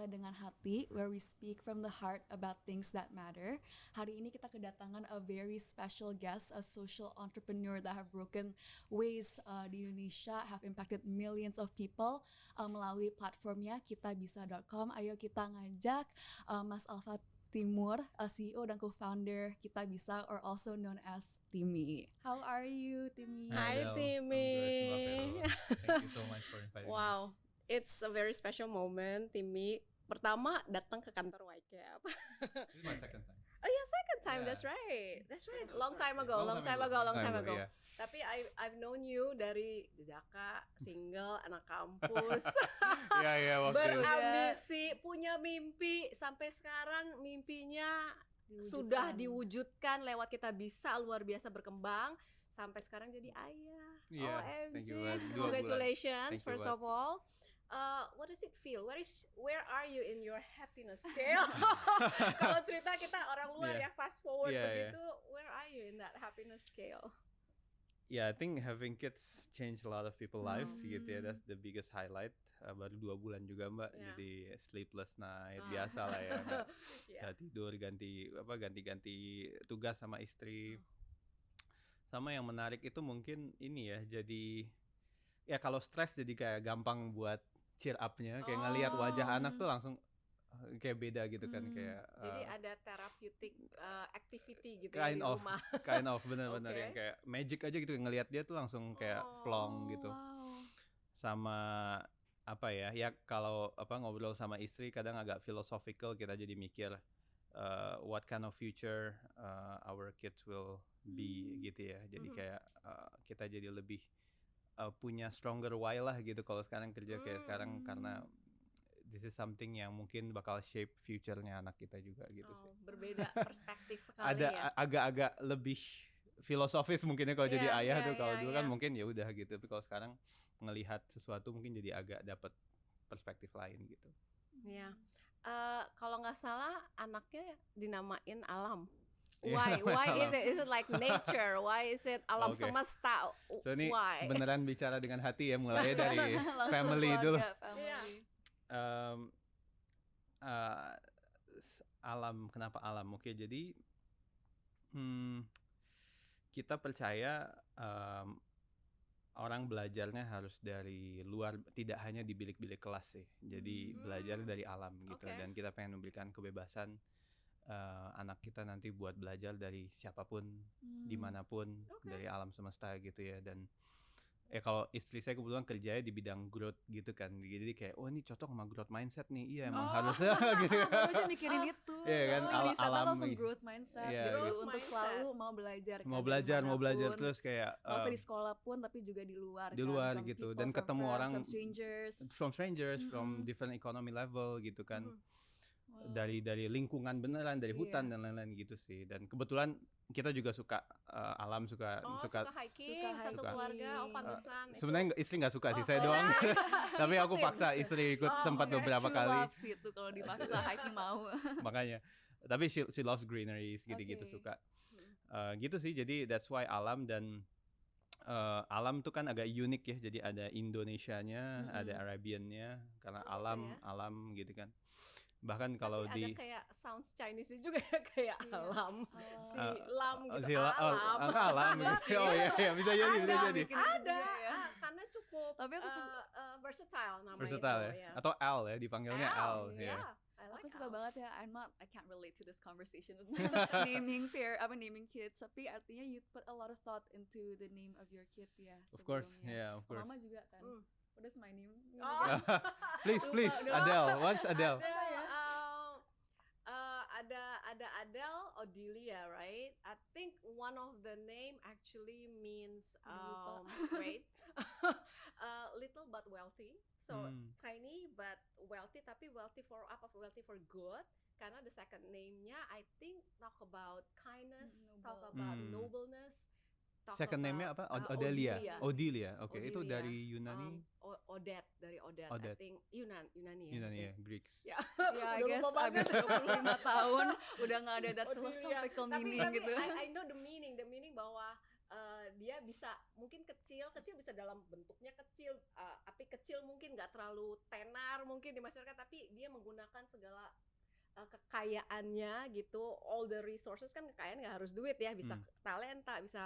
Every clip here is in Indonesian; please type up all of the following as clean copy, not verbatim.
Bicara dengan Hati, where we speak from the heart about things that matter. Hari ini kita kedatangan a very special guest, a social entrepreneur that have broken ways di Indonesia, have impacted millions of people melalui platformnya kitabisa.com. Ayo kita ngajak Mas Alfa Timur, CEO dan co-founder Kitabisa, or also known as Timmy. How are you, Timmy? Hi, Hello, Timmy. I'm good. Thank you so much for inviting me. Wow, it's a very special moment, Timmy. Pertama datang ke kantor YCAP. This is my second time. Oh yeah, second time. Yeah. That's right. Long time ago. Long time ago, yeah. Tapi I've known you dari Jejaka, single, anak kampus, Waktu berambisi, punya mimpi. Sampai sekarang mimpinya sudah diwujudkan lewat Kitabisa, luar biasa berkembang. Sampai sekarang jadi ayah. Yeah, OMG. thank you, Dua Congratulations, bulan. Thank you, first of all. What does it feel? Where are you in your happiness scale? Kalau cerita kita orang luar ya, fast forward begitu. Where are you in that happiness scale? Yeah, I think having kids change a lot of people's lives gitu ya. That's the biggest highlight. Baru 2 bulan juga Mbak, jadi sleepless night biasa lah ya. Nggak tidur, ganti tugas sama istri. Sama yang menarik itu mungkin ini ya, jadi ya kalau stres jadi kayak gampang buat cheer up-nya, kayak ngelihat wajah anak tuh langsung kayak beda gitu kan, kayak jadi ada therapeutic activity gitu kind di of rumah. kind of benar-benar yang kayak magic aja gitu, ngelihat dia tuh langsung kayak plong gitu. Sama apa ya kalau ngobrol sama istri kadang agak philosophical, kita jadi mikir what kind of future our kids will be gitu ya. Jadi kayak kita jadi lebih punya stronger why lah gitu kalau sekarang kerja kayak sekarang, karena this is something yang mungkin bakal shape future-nya anak kita juga gitu sih. Berbeda perspektif sekali Ada ya. agak-agak lebih filosofis mungkinnya kalau jadi ayah tuh. Kalau dulu kan mungkin ya udah gitu, tapi kalau sekarang ngelihat sesuatu mungkin jadi agak dapat perspektif lain gitu. Iya. Kalau nggak salah anaknya dinamain Alam. Why is it? Is it like nature? Why is it alam semesta? So ini Why? beneran bicara dengan hati ya, mulai dari family dulu. Alam, kenapa alam? Oke, jadi kita percaya orang belajarnya harus dari luar, tidak hanya di bilik-bilik kelas sih. Jadi belajar dari alam gitu, dan kita pengen memberikan kebebasan anak kita nanti buat belajar dari siapapun, dimanapun, dari alam semesta gitu ya. Dan kalau istri saya kebetulan kerjanya di bidang growth gitu kan, jadi kayak ini cocok sama growth mindset nih. Iya emang harusnya gitu. Aku aja mikirin itu. Iya kan, alam langsung growth mindset gitu, untuk selalu mau belajar. Mau belajar terus kayak nggak usah di sekolah pun, tapi juga di luar. Di luar gitu, dan ketemu orang from strangers, from different economy level gitu kan. Dari lingkungan beneran, dari hutan dan lain-lain gitu sih. Dan kebetulan kita juga suka alam, suka hiking, satu keluarga. Pantesan. Sebenarnya istri nggak suka sih, saya doang. Tapi aku paksa istri ikut sempat beberapa kali. She loves itu kalau dipaksa hiking mau. Makanya. Tapi she loves greeneries gitu suka. Gitu sih. Jadi that's why alam, dan alam tuh kan agak unik ya. Jadi ada Indonesianya, ada Arabiannya, karena alam gitu kan. Bahkan kalau ada kayak sounds Chinese juga ya, kayak alam, lam gitu, alam gitu. Oh iya, bisa jadi. Ada, karena cukup tapi aku versatile namanya. Versatile ya, atau Al ya, dipanggilnya Al ya. Aku suka banget ya. I can't relate to this conversation naming kids, tapi artinya you put a lot of thought into the name of your kid ya. Of course, yeah, of course. Mama juga kan. What is my name? Please, Adele. What's Adele? Ada Adele, Odilia, right? I think one of the name actually means great, little but wealthy. So tiny but wealthy, tapi wealthy for good. Karena the second name-nya I think talk about kindness, talk about nobleness. Second name-nya apa? Odilia. Oke, itu dari Yunani. Odette. I think Yunani ya, Greeks. Ya, I guess abis 25 tahun udah nggak ada that philosophical meaning gitu. I know the meaning bahwa dia bisa mungkin kecil bisa dalam bentuknya kecil, tapi kecil mungkin nggak terlalu tenar mungkin di masyarakat, tapi dia menggunakan segala kekayaannya gitu, all the resources, kan kekayaan nggak harus duit ya, bisa talenta, bisa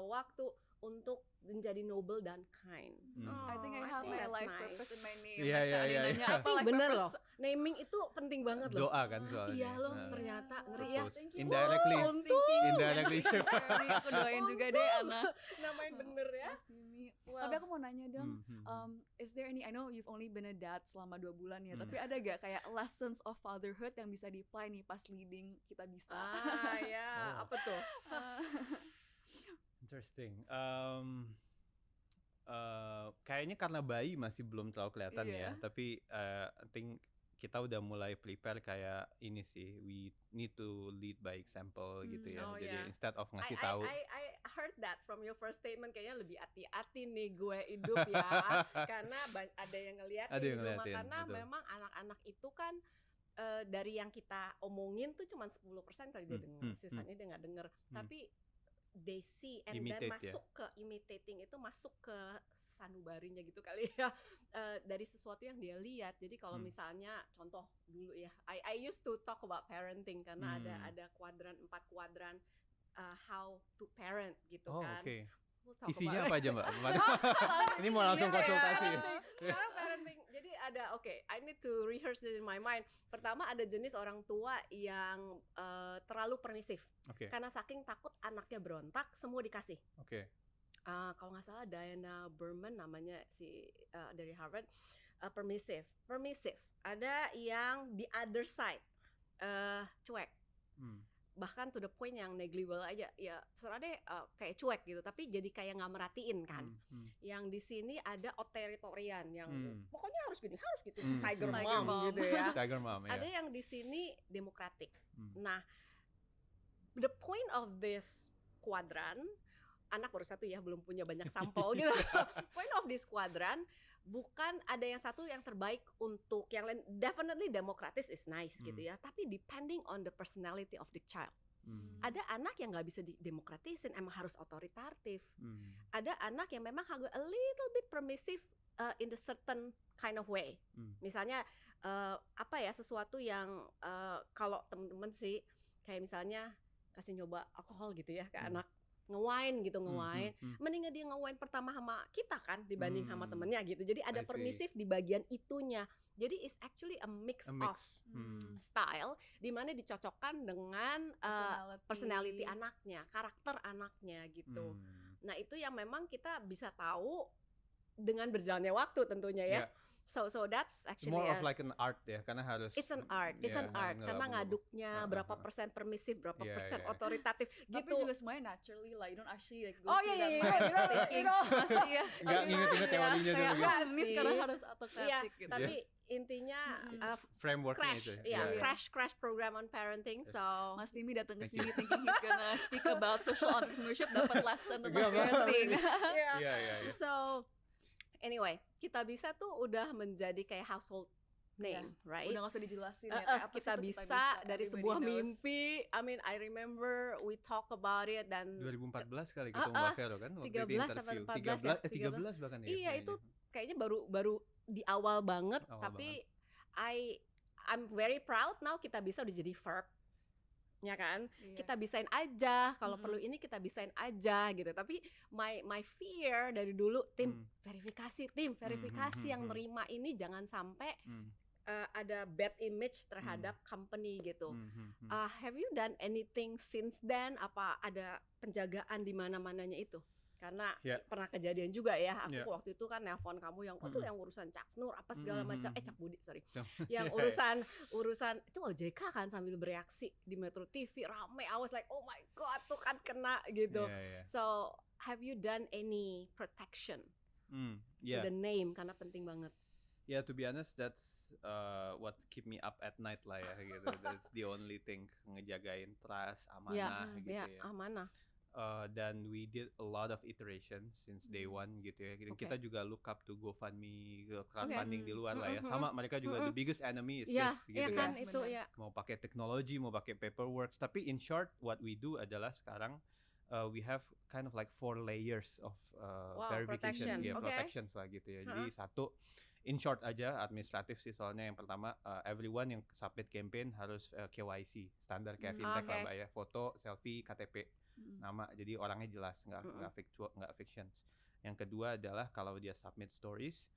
waktu untuk menjadi noble dan kind. I think I have my life purpose in my name. Iya. Bener loh, naming itu penting banget loh. Doa kan soalnya. Iya loh, ternyata ngeri ya. Indirectly. Aku doain juga deh anak. Namain bener ya. Wow. Tapi aku mau nanya dong, is there any, I know you've only been a dad selama 2 bulan ya, tapi ada gak kayak lessons of fatherhood yang bisa di-apply nih pas leading Kita Bisa? Apa tuh? Interesting. Kayaknya karena bayi masih belum terlalu kelihatan ya, tapi I think kita udah mulai prepare kayak ini sih, we need to lead by example gitu ya. Jadi instead of ngasih tahu. I heard that from your first statement, kayaknya lebih hati-hati nih gue hidup ya, karena ada yang ngeliatin di rumah, karena betul. Memang anak-anak itu kan dari yang kita omongin tuh cuma 10% kali dia denger, sisanya dia nggak denger, tapi they see and imitate, then masuk ke imitating, itu masuk ke sanubarinya gitu kali ya, dari sesuatu yang dia lihat. Jadi kalau misalnya contoh dulu ya, I used to talk about parenting karena ada 4 kuadran how to parent gitu kan. Okay. Isinya apa aja Mbak? Ini mau langsung konsultasi. Sekarang parenting. Jadi ada I need to rehearse this in my mind. Pertama, ada jenis orang tua yang terlalu permisif. Karena saking takut anaknya berontak, semua dikasih. Kalau nggak salah Diana Berman namanya, si dari Harvard, permissive. Ada yang the other side, cuek. Bahkan to the point yang negligible aja, ya serah deh, kayak cuek gitu, tapi jadi kayak nggak merhatiin kan. Yang di sini ada authoritarian yang pokoknya harus gini, harus gitu, tiger mom gitu ya. Tiger mom, ada yang di sini demokratik. Nah, the point of this quadrant, anak baru 1 ya, belum punya banyak sampel gitu. Point of this quadrant, bukan ada yang satu yang terbaik untuk yang lain. Definitely demokratis is nice gitu ya, tapi depending on the personality of the child. Ada anak yang nggak bisa demokratisin, emang harus otoritatif. Ada anak yang memang agak a little bit permissive in the certain kind of way. Misalnya sesuatu yang kalau temen-temen sih kayak misalnya kasih nyoba alkohol gitu ya ke anak, nge-wine, mendingan dia nge-wine pertama sama kita kan dibanding sama temennya gitu. Jadi ada permisif di bagian itunya. Jadi it's actually a mix of style, di mana dicocokkan dengan personality anaknya, karakter anaknya gitu. Nah, itu yang memang kita bisa tahu dengan berjalannya waktu tentunya ya. So that's actually more of like an art ya, karena harus it's an art karena ngaduknya berapa persen permisif, berapa persen otoritatif gitu. Tapi juga semuanya naturally lah, you don't actually like go nggak inget-inget teorinya dulu gitu. Karena harus otokratik gitu. Tapi intinya frameworknya itu. Crash program on parenting. So Mas Timi datang ke sini thinking he's gonna speak about social entrepreneurship, dapat lesson tentang parenting. So anyway, Kita Bisa tuh udah menjadi kayak household name, right? Udah gak usah dijelasin ya, kayak apa kita bisa dari sebuah mimpi. I mean, I remember we talk about it dan 2014 kali ketemu Mbak Vero kan waktu 13 bahkan ya. Iya, itu kayaknya baru di awal banget, tapi I'm very proud now Kita Bisa udah jadi verb. Ya kan, kita bisain aja, kalau perlu ini kita bisain aja gitu. Tapi my fear dari dulu, tim verifikasi yang nerima ini jangan sampai ada bad image terhadap company gitu. Have you done anything since then? Apa ada penjagaan di mana-mananya itu? Karena pernah kejadian juga ya, aku waktu itu kan nelpon kamu yang yang urusan Cak Nur apa segala macam, Cak Budi yang urusan itu OJK kan, sambil bereaksi di Metro TV rame, I was like oh my god tuh kan kena gitu. So have you done any protection to the name, karena penting banget. To be honest, that's what keep me up at night lah ya gitu. That's the only thing, ngejagain trust, amanah gitu ya. Amanah. Dan we did a lot of iterations since day one gitu ya. Kita juga look up to GoFundMe, crowdfunding di luar lah ya. Sama mereka juga the biggest enemy is this gitu kan. Mau pakai teknologi, mau pakai paperwork. Tapi in short, what we do adalah sekarang we have kind of like 4 layers of verification, protection. Okay. protections lah gitu ya. Jadi satu, in short aja administratif sih soalnya. Yang pertama, everyone yang submit campaign harus KYC, standar kayak fintech lah Mbak ya, foto, selfie, KTP, nama, jadi orangnya jelas, nggak fictions. Yang kedua adalah kalau dia submit stories,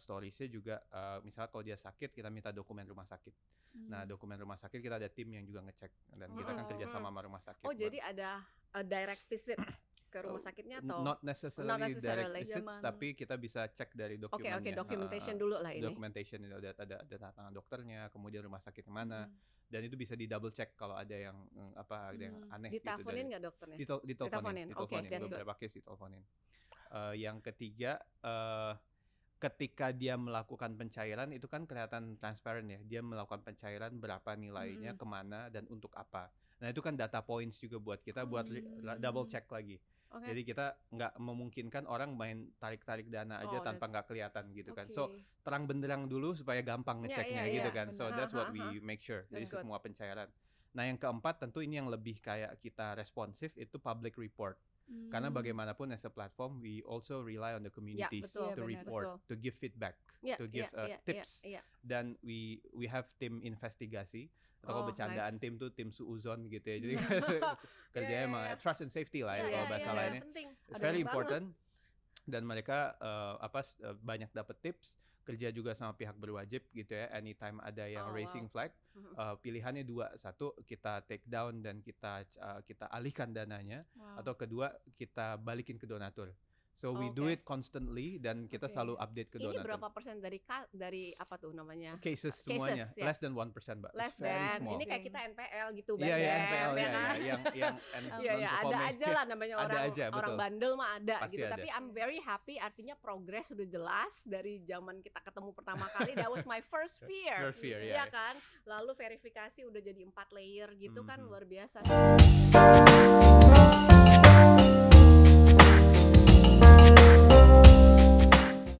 storiesnya juga misalnya kalau dia sakit kita minta dokumen rumah sakit. Nah dokumen rumah sakit kita ada tim yang juga ngecek dan kita kan kerja sama rumah sakit. Oh jadi ada direct visit ke rumah sakitnya atau not necessarily direct visits, tapi kita bisa cek dari dokumennya. Oke, documentation dulu lah ini. Documentation itu ada data tangan dokternya, kemudian rumah sakit yang mana, dan itu bisa di double check kalau ada yang ada yang aneh. Diteleponin nggak dokternya? Diteleponin. That's beberapa case diteleponin. Yang ketiga, ketika dia melakukan pencairan itu kan kelihatan transparent ya, dia melakukan pencairan berapa nilainya, kemana dan untuk apa. Nah itu kan data points juga buat kita buat double check lagi. Jadi kita nggak memungkinkan orang main tarik-tarik dana aja tanpa nggak kelihatan gitu kan. So terang benderang dulu supaya gampang ngeceknya gitu kan. So that's what we make sure dari semua pencairan. Nah yang keempat tentu ini yang lebih kayak kita responsif itu public report. Karena bagaimanapun as a platform we also rely on the communities to report, to give feedback, to give tips. Dan we have tim investigasi. Atau bercandaan tim tuh tim suuzon gitu ya. Jadi kerjanya emang trust and safety lah ya kalau bahasa lainnya. It's very important. Dan mereka banyak dapat tips, kerja juga sama pihak berwajib gitu ya. Anytime ada yang raising flag, pilihannya dua, satu kita take down dan kita alihkan dananya, atau kedua kita balikin ke donatur. So we do it constantly dan kita selalu update ke donatur. Ini berapa persen dari apa tuh namanya? Cases semuanya, less than 1% Mbak. Less than, ini kayak kita NPL gitu. Iya NPL ya kan? Yang ada aja lah namanya orang bandel mah ada pasti gitu. ada. Tapi I'm very happy, artinya progress sudah jelas dari zaman kita ketemu pertama kali. That was my first fear. Iya kan? Lalu verifikasi udah jadi 4 layer gitu kan, luar biasa.